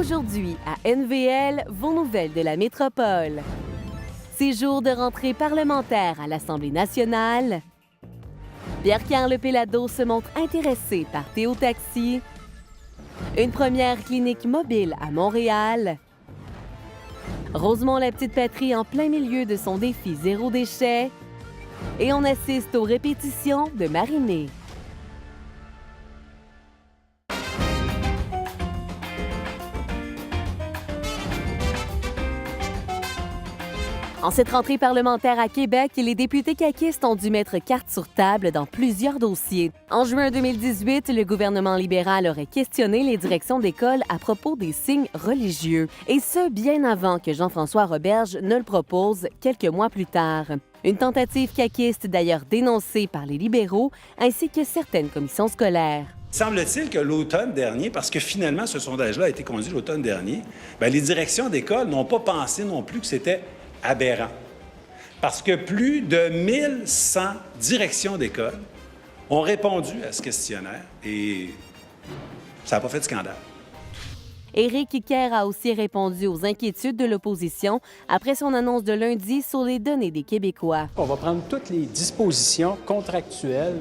Aujourd'hui, à NVL, vos nouvelles de la métropole. C'est jour de rentrée parlementaire à l'Assemblée nationale. Pierre-Carl Péladeau se montre intéressé par Théo Taxi. Une première clinique mobile à Montréal. Rosemont la petite patrie en plein milieu de son défi zéro déchet. Et on assiste aux répétitions de Marinée. En cette rentrée parlementaire à Québec, les députés caquistes ont dû mettre carte sur table dans plusieurs dossiers. En juin 2018, le gouvernement libéral aurait questionné les directions d'école à propos des signes religieux, et ce, bien avant que Jean-François Roberge ne le propose quelques mois plus tard. Une tentative caquiste d'ailleurs dénoncée par les libéraux ainsi que certaines commissions scolaires. Semble-t-il que l'automne dernier, parce que finalement ce sondage-là a été conduit l'automne dernier, les directions d'école n'ont pas pensé non plus que c'était aberrant. Parce que plus de 1100 directions d'école ont répondu à ce questionnaire et ça n'a pas fait de scandale. Éric Kerr a aussi répondu aux inquiétudes de l'opposition après son annonce de lundi sur les données des Québécois. On va prendre toutes les dispositions contractuelles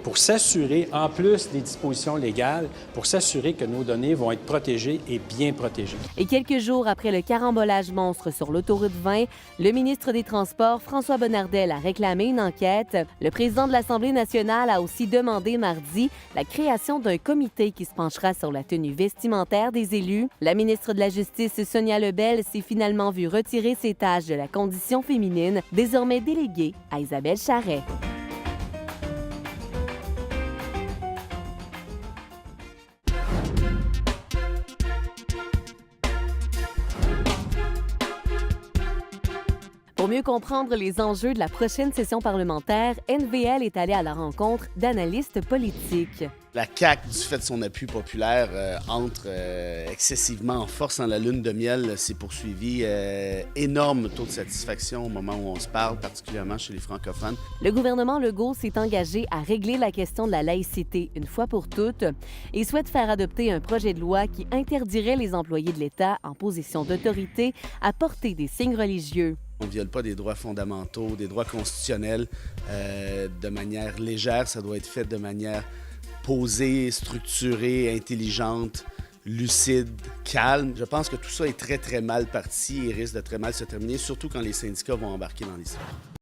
pour s'assurer, en plus des dispositions légales, pour s'assurer que nos données vont être protégées et bien protégées. Et quelques jours après le carambolage monstre sur l'autoroute 20, le ministre des Transports, François Bonnardel, a réclamé une enquête. Le président de l'Assemblée nationale a aussi demandé mardi la création d'un comité qui se penchera sur la tenue vestimentaire des élus. La ministre de la Justice, Sonia Lebel, s'est finalement vue retirer ses tâches de la condition féminine, désormais déléguée à Isabelle Charret. Pour mieux comprendre les enjeux de la prochaine session parlementaire, NVL est allé à la rencontre d'analystes politiques. La CAQ, du fait de son appui populaire, entre excessivement en force dans la lune de miel. C'est poursuivi. Énorme taux de satisfaction au moment où on se parle, particulièrement chez les francophones. Le gouvernement Legault s'est engagé à régler la question de la laïcité une fois pour toutes et souhaite faire adopter un projet de loi qui interdirait les employés de l'État en position d'autorité à porter des signes religieux. On ne viole pas des droits fondamentaux, des droits constitutionnels de manière légère. Ça doit être fait de manière posée, structurée, intelligente, lucide, calme. Je pense que tout ça est très, très mal parti et risque de très mal se terminer, surtout quand les syndicats vont embarquer dans l'histoire.